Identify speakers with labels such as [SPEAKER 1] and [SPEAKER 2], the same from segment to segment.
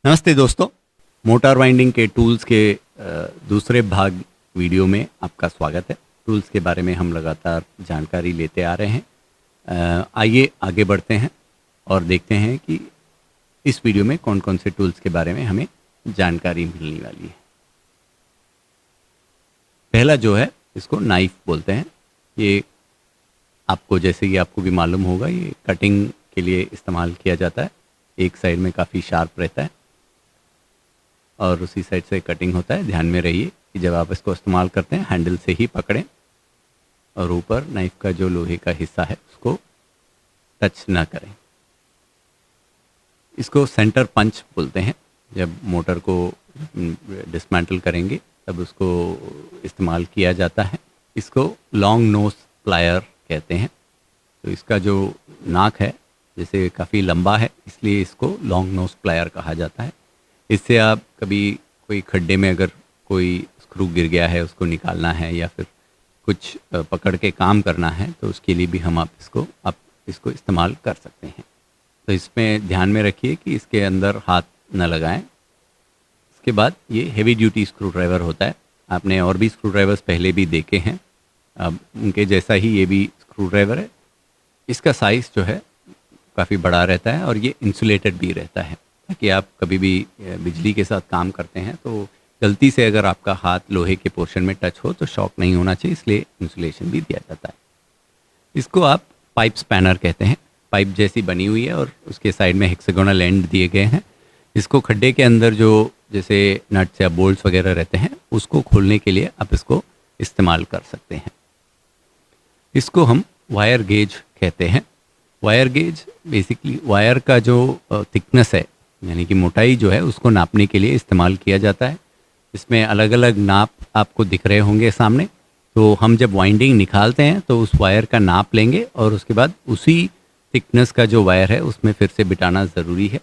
[SPEAKER 1] नमस्ते दोस्तों। Motor winding के टूल्स के दूसरे भाग वीडियो में आपका स्वागत है। टूल्स के बारे में हम लगातार जानकारी लेते आ रहे हैं। आइए आगे बढ़ते हैं और देखते हैं कि इस वीडियो में कौन कौन से टूल्स के बारे में हमें जानकारी मिलने वाली है। पहला जो है इसको नाइफ बोलते हैं। ये आपको जैसे कि आपको भी मालूम होगा, ये कटिंग के लिए इस्तेमाल किया जाता है। एक साइड में काफ़ी शार्प रहता है और उसी साइड से कटिंग होता है। ध्यान में रहिए कि जब आप इसको इस्तेमाल करते हैं हैंडल से ही पकड़ें और ऊपर नाइफ का जो लोहे का हिस्सा है उसको टच ना करें। इसको सेंटर पंच बोलते हैं। जब मोटर को डिसमेंटल करेंगे तब उसको इस्तेमाल किया जाता है। इसको लॉन्ग नोज प्लायर कहते हैं। तो इसका जो नाक है जैसे काफ़ी लंबा है, इसलिए इसको लॉन्ग नोज प्लायर कहा जाता है। इससे आप कभी कोई खड्डे में अगर कोई स्क्रू गिर गया है उसको निकालना है या फिर कुछ पकड़ के काम करना है तो उसके लिए भी आप इसको इस्तेमाल कर सकते हैं। तो इसमें ध्यान में रखिए कि इसके अंदर हाथ न लगाएं। इसके बाद ये हेवी ड्यूटी स्क्रू ड्राइवर होता है। आपने और भी स्क्रू ड्राइवर्स पहले भी देखे हैं, अब उनके जैसा ही ये भी स्क्रू ड्राइवर है। इसका साइज़ जो है काफ़ी बड़ा रहता है और ये इंसुलेटेड भी रहता है ताकि आप कभी भी बिजली के साथ काम करते हैं तो गलती से अगर आपका हाथ लोहे के पोर्शन में टच हो तो शॉक नहीं होना चाहिए, इसलिए इंसुलेशन भी दिया जाता है। इसको आप पाइप स्पैनर कहते हैं। पाइप जैसी बनी हुई है और उसके साइड में हेक्सागोनल एंड दिए गए हैं। इसको खड्डे के अंदर जो जैसे नट्स या बोल्ट्स वगैरह रहते हैं उसको खोलने के लिए आप इसको इस्तेमाल कर सकते हैं। इसको हम वायर गेज कहते हैं। वायर गेज बेसिकली वायर का जो थिकनेस है यानी कि मोटाई जो है उसको नापने के लिए इस्तेमाल किया जाता है। इसमें अलग अलग नाप आपको दिख रहे होंगे सामने। तो हम जब वाइंडिंग निकालते हैं तो उस वायर का नाप लेंगे और उसके बाद उसी थिकनेस का जो वायर है उसमें फिर से बिठाना ज़रूरी है।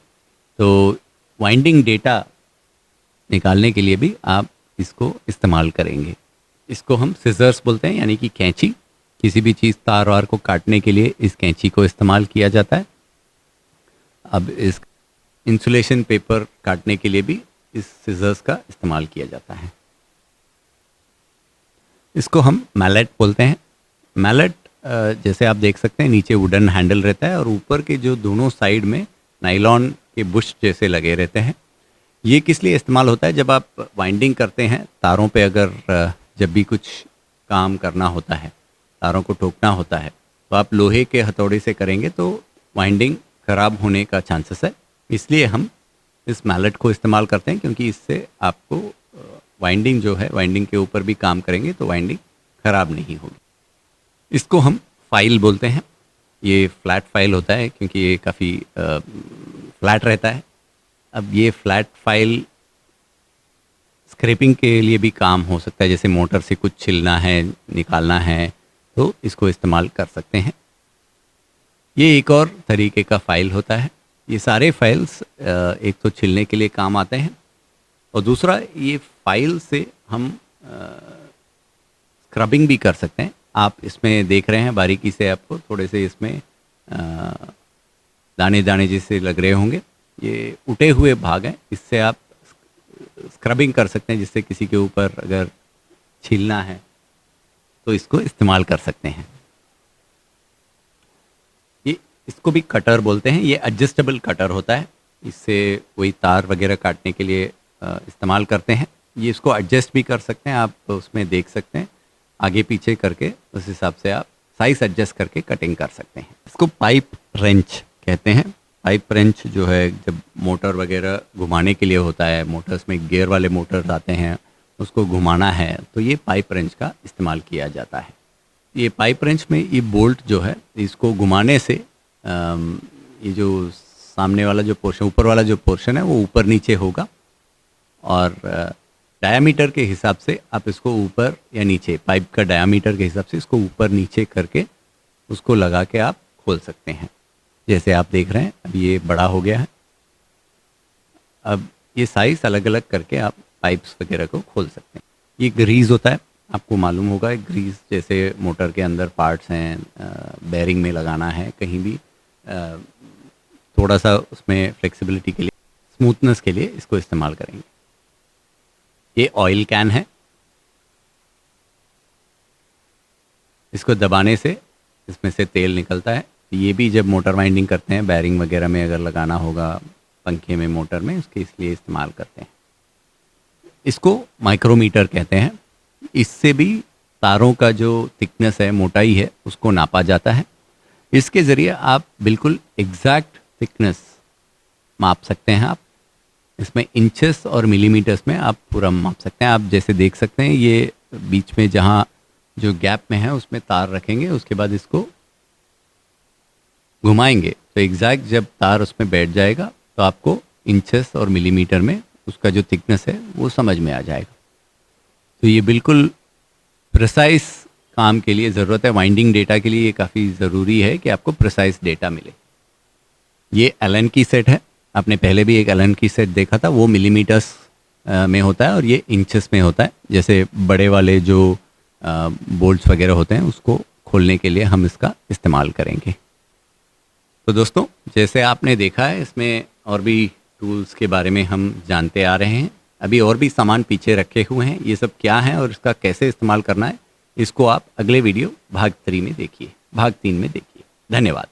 [SPEAKER 1] तो वाइंडिंग डेटा निकालने के लिए भी आप इसको इस्तेमाल करेंगे। इसको हम सिजर्स बोलते हैं यानी कि कैंची। किसी भी चीज़ तार वार को काटने के लिए इस कैंची को इस्तेमाल किया जाता है। अब इस इंसुलेशन पेपर काटने के लिए भी इस सिजर्स का इस्तेमाल किया जाता है। इसको हम मैलेट बोलते हैं। मैलेट जैसे आप देख सकते हैं नीचे वुडन हैंडल रहता है और ऊपर के जो दोनों साइड में नायलॉन के बुश जैसे लगे रहते हैं। ये किस लिए इस्तेमाल होता है? जब आप वाइंडिंग करते हैं तारों पे, अगर जब भी कुछ काम करना होता है, तारों को ठोकना होता है, तो आप लोहे के हथौड़े से करेंगे तो वाइंडिंग ख़राब होने का चांसेस है। इसलिए हम इस मैलेट को इस्तेमाल करते हैं क्योंकि इससे आपको वाइंडिंग जो है, वाइंडिंग के ऊपर भी काम करेंगे तो वाइंडिंग ख़राब नहीं होगी। इसको हम फाइल बोलते हैं। ये फ्लैट फाइल होता है क्योंकि ये काफ़ी फ्लैट रहता है। अब ये फ्लैट फाइल स्क्रैपिंग के लिए भी काम हो सकता है, जैसे मोटर से कुछ छिलना है, निकालना है तो इसको इस्तेमाल कर सकते हैं। ये एक और तरीके का फ़ाइल होता है। ये सारे फाइल्स एक तो छिलने के लिए काम आते हैं और दूसरा ये फाइल से हम स्क्रबिंग भी कर सकते हैं। आप इसमें देख रहे हैं बारीकी से, आपको थोड़े से इसमें दाने दाने जैसे लग रहे होंगे। ये उठे हुए भाग हैं, इससे आप स्क्रबिंग कर सकते हैं, जिससे किसी के ऊपर अगर छीलना है तो इसको इस्तेमाल कर सकते हैं। ये इसको भी कटर बोलते हैं। ये एडजस्टेबल कटर होता है। इससे कोई तार वगैरह काटने के लिए इस्तेमाल करते हैं। ये इसको एडजस्ट भी कर सकते हैं, आप उसमें देख सकते हैं आगे पीछे करके, उस हिसाब से आप साइज एडजस्ट करके कटिंग कर सकते हैं। इसको पाइप रेंच कहते हैं। पाइप रेंच जो है जब मोटर वगैरह घुमाने के लिए होता है, मोटर्स में गियर वाले मोटर्स आते हैं, उसको घुमाना है तो ये पाइप रेंच का इस्तेमाल किया जाता है। ये पाइप रेंच में ये बोल्ट जो है इसको घुमाने से ये जो सामने वाला जो पोर्शन, ऊपर वाला जो पोर्शन है वो ऊपर नीचे होगा और डायामीटर के हिसाब से आप इसको ऊपर या नीचे, पाइप का डायामीटर के हिसाब से इसको ऊपर नीचे करके उसको लगा के आप खोल सकते हैं। जैसे आप देख रहे हैं अब ये बड़ा हो गया है। अब ये साइज़ अलग अलग करके आप पाइप्स वगैरह को खोल सकते हैं। ये ग्रीज होता है, आपको मालूम होगा। ग्रीज जैसे मोटर के अंदर पार्ट्स हैं, बेयरिंग में लगाना है, कहीं भी थोड़ा सा उसमें फ्लेक्सिबिलिटी के लिए स्मूथनेस के लिए इसको इस्तेमाल करेंगे। ये ऑयल कैन है, इसको दबाने से इसमें से तेल निकलता है। ये भी जब मोटर वाइंडिंग करते हैं, बैरिंग वगैरह में अगर लगाना होगा पंखे में, मोटर में, उसके इसलिए इस्तेमाल करते हैं। इसको माइक्रोमीटर कहते हैं। इससे भी तारों का जो थिकनेस है, मोटाई है, उसको नापा जाता है। इसके ज़रिए आप बिल्कुल एग्जैक्ट थिकनेस माप सकते हैं। आप इसमें इंचेस और मिलीमीटर्स में आप पूरा माप सकते हैं। आप जैसे देख सकते हैं, ये बीच में जहाँ जो गैप में है उसमें तार रखेंगे, उसके बाद इसको घुमाएंगे तो एग्जैक्ट जब तार उसमें बैठ जाएगा तो आपको इंचेस और मिलीमीटर में उसका जो थिकनेस है वो समझ में आ जाएगा। तो ये बिल्कुल प्रिसाइज काम के लिए ज़रूरत है। वाइंडिंग डेटा के लिए ये काफ़ी ज़रूरी है कि आपको प्रिसाइज डेटा मिले। ये एलन की सेट है। आपने पहले भी एक एलन की सेट देखा था, वो मिलीमीटर्स में होता है और ये इंचेस में होता है। जैसे बड़े वाले जो बोल्ट्स वगैरह होते हैं उसको खोलने के लिए हम इसका इस्तेमाल करेंगे। तो दोस्तों, जैसे आपने देखा है, इसमें और भी टूल्स के बारे में हम जानते आ रहे हैं। अभी और भी सामान पीछे रखे हुए हैं। ये सब क्या है और इसका कैसे इस्तेमाल करना है, इसको आप अगले वीडियो भाग 3 में देखिए, भाग 3 में देखिए। धन्यवाद।